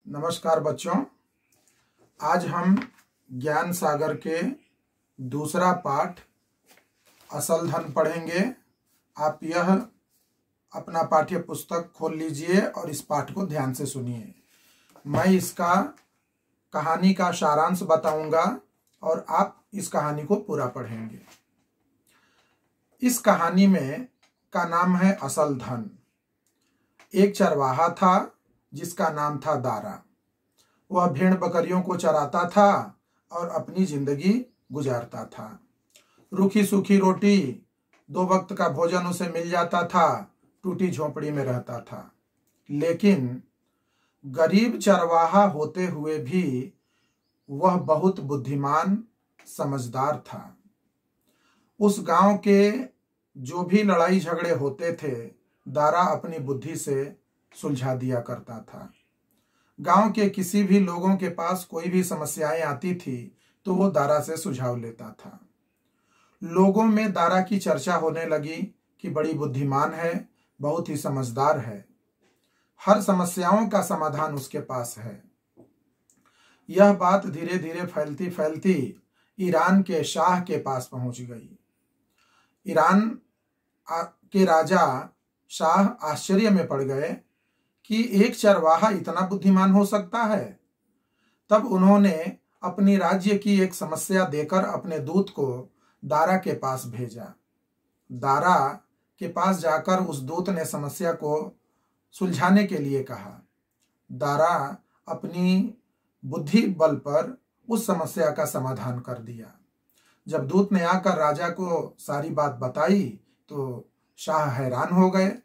नमस्कार बच्चों, आज हम ज्ञान सागर के दूसरा पाठ असल धन पढ़ेंगे। आप यह अपना पाठ्य पुस्तक खोल लीजिए और इस पाठ को ध्यान से सुनिए। मैं इसका कहानी का सारांश बताऊंगा और आप इस कहानी को पूरा पढ़ेंगे। इस कहानी में का नाम है असल धन। एक चरवाहा था जिसका नाम था दारा। वह भेड़ बकरियों को चराता था और अपनी जिंदगी गुजारता था। रूखी सूखी रोटी, 2 वक्त का भोजन उसे मिल जाता था। टूटी झोंपड़ी में रहता था, लेकिन गरीब चरवाहा होते हुए भी वह बहुत बुद्धिमान समझदार था। उस गांव के जो भी लड़ाई झगड़े होते थे, दारा अपनी बुद्धि से सुलझा दिया करता था। गांव के किसी भी लोगों के पास कोई भी समस्याएं आती थी तो वो दारा से सुझाव लेता था। लोगों में दारा की चर्चा होने लगी कि बड़ी बुद्धिमान है, बहुत ही समझदार है, हर समस्याओं का समाधान उसके पास है। यह बात धीरे धीरे फैलती फैलती ईरान के शाह के पास पहुंच गई। ईरान के राजा शाह आश्चर्य में पड़ गए कि एक चरवाहा इतना बुद्धिमान हो सकता है। तब उन्होंने अपनी राज्य की एक समस्या देकर अपने दूत को दारा के पास भेजा। दारा के पास जाकर उस दूत ने समस्या को सुलझाने के लिए कहा। दारा अपनी बुद्धि बल पर उस समस्या का समाधान कर दिया। जब दूत ने आकर राजा को सारी बात बताई तो शाह हैरान हो गए।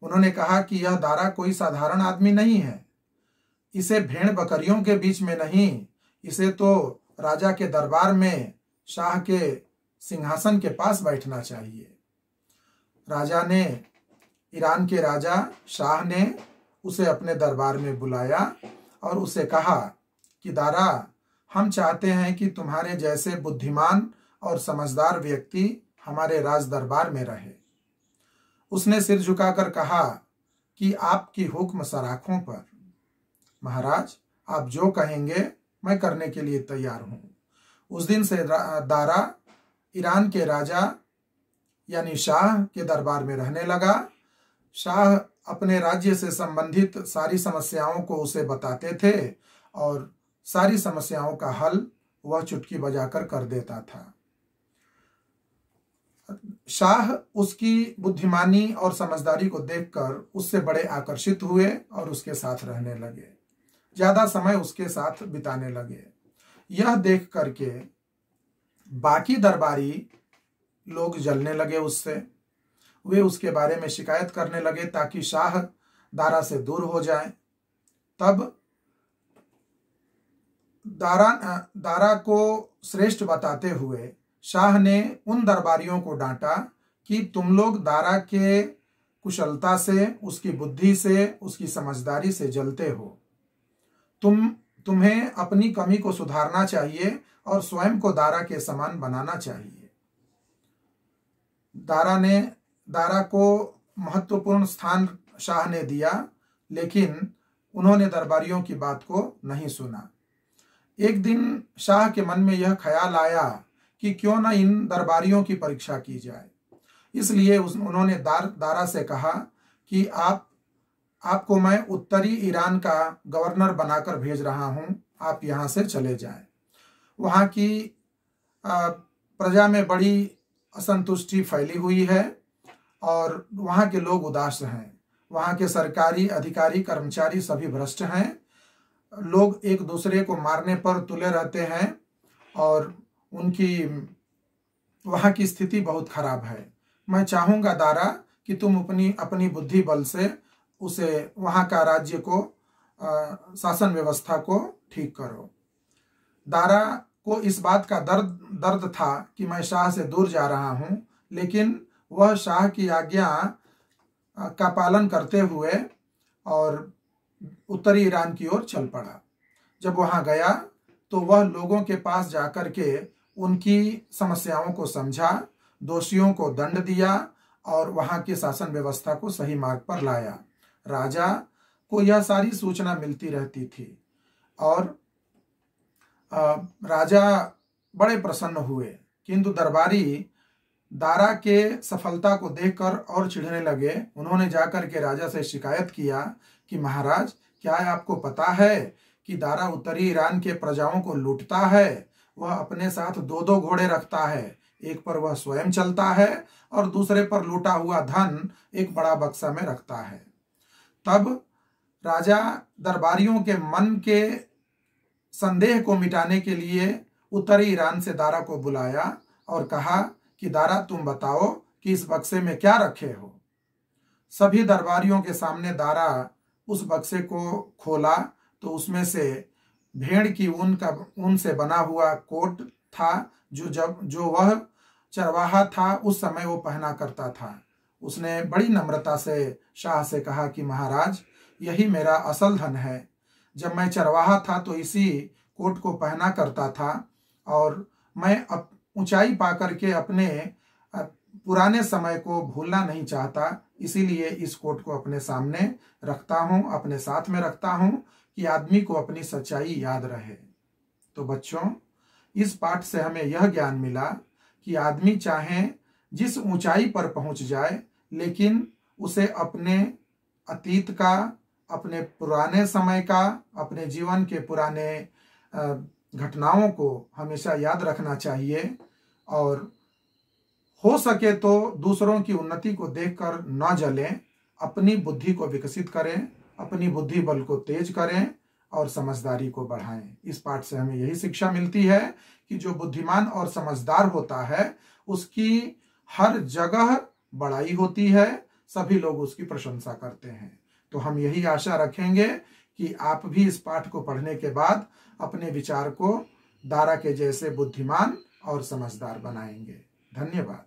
उन्होंने कहा कि यह दारा कोई साधारण आदमी नहीं है। इसे भेड़ बकरियों के बीच में नहीं, इसे तो राजा के दरबार में शाह के सिंहासन के पास बैठना चाहिए। ईरान के राजा शाह ने उसे अपने दरबार में बुलाया और उसे कहा कि दारा, हम चाहते हैं कि तुम्हारे जैसे बुद्धिमान और समझदार व्यक्ति हमारे राज दरबार में रहे। उसने सिर झुकाकर कहा कि आपकी हुक्म सराखों पर। महाराज, आप जो कहेंगे मैं करने के लिए तैयार हूं। उस दिन से दारा ईरान के राजा यानी शाह के दरबार में रहने लगा। शाह अपने राज्य से संबंधित सारी समस्याओं को उसे बताते थे और सारी समस्याओं का हल वह चुटकी बजाकर कर देता था। शाह उसकी बुद्धिमानी और समझदारी को देखकर उससे बड़े आकर्षित हुए और उसके साथ रहने लगे, ज्यादा समय उसके साथ बिताने लगे। यह देख करके बाकी दरबारी लोग जलने लगे उससे। वे उसके बारे में शिकायत करने लगे ताकि शाह दारा से दूर हो जाए। तब दारा को श्रेष्ठ बताते हुए शाह ने उन दरबारियों को डांटा कि तुम लोग दारा के कुशलता से, उसकी बुद्धि से, उसकी समझदारी से जलते हो। तुम्हें अपनी कमी को सुधारना चाहिए और स्वयं को दारा के समान बनाना चाहिए। दारा को महत्वपूर्ण स्थान शाह ने दिया, लेकिन उन्होंने दरबारियों की बात को नहीं सुना। एक दिन शाह के मन में यह ख्याल आया कि क्यों न इन दरबारियों की परीक्षा की जाए। इसलिए उन्होंने दारा से कहा कि आपको मैं उत्तरी ईरान का गवर्नर बनाकर भेज रहा हूं, आप यहां से चले जाएं। वहां की प्रजा में बड़ी असंतुष्टि फैली हुई है और वहां के लोग उदास हैं। वहां के सरकारी अधिकारी कर्मचारी सभी भ्रष्ट हैं। लोग एक दूसरे को मारने पर तुले रहते हैं और वहां की स्थिति बहुत खराब है। मैं चाहूंगा दारा कि तुम अपनी बुद्धि बल से उसे वहां का राज्य को शासन व्यवस्था को ठीक करो। दारा को इस बात का दर्द था कि मैं शाह से दूर जा रहा हूं, लेकिन वह शाह की आज्ञा का पालन करते हुए और उत्तरी ईरान की ओर चल पड़ा। जब वहां गया तो वह लोगों के पास जाकर के उनकी समस्याओं को समझा, दोषियों को दंड दिया और वहां की शासन व्यवस्था को सही मार्ग पर लाया। राजा को यह सारी सूचना मिलती रहती थी और राजा बड़े प्रसन्न हुए। किंतु दरबारी दारा के सफलता को देखकर और चिढ़ने लगे। उन्होंने जाकर के राजा से शिकायत किया कि महाराज, क्या आपको पता है कि दारा उत्तरी ईरान के प्रजाओं को लूटता है? वह अपने साथ 2-2 घोड़े रखता है, एक पर वह स्वयं चलता है और दूसरे पर लूटा हुआ धन एक बड़ा बक्सा में रखता है। तब राजा दरबारियों के मन के संदेह को मिटाने के लिए उत्तरी ईरान से दारा को बुलाया और कहा कि दारा, तुम बताओ कि इस बक्से में क्या रखे हो। सभी दरबारियों के सामने दारा उस बक्से को खोला तो उसमें से भेड़ की ऊन से बना हुआ कोट था जो वह चरवाहा था उस समय वो पहना करता था। उसने बड़ी नम्रता से शाह से कहा कि महाराज, यही मेरा असल धन है। जब मैं चरवाहा था तो इसी कोट को पहना करता था और मैं अब ऊंचाई पाकर के अपने पुराने समय को भूलना नहीं चाहता, इसीलिए इस कोट को अपने सामने रखता हूं, अपने साथ में रखता हूं कि आदमी को अपनी सच्चाई याद रहे। तो बच्चों, इस पाठ से हमें यह ज्ञान मिला कि आदमी चाहे जिस ऊंचाई पर पहुंच जाए, लेकिन उसे अपने अतीत का, अपने पुराने समय का, अपने जीवन के पुराने घटनाओं को हमेशा याद रखना चाहिए और हो सके तो दूसरों की उन्नति को देखकर न जलें, अपनी बुद्धि को विकसित करें, अपनी बुद्धि बल को तेज करें और समझदारी को बढ़ाएं। इस पाठ से हमें यही शिक्षा मिलती है कि जो बुद्धिमान और समझदार होता है उसकी हर जगह बड़ाई होती है, सभी लोग उसकी प्रशंसा करते हैं। तो हम यही आशा रखेंगे कि आप भी इस पाठ को पढ़ने के बाद अपने विचार को दारा के जैसे बुद्धिमान और समझदार बनाएंगे। धन्यवाद।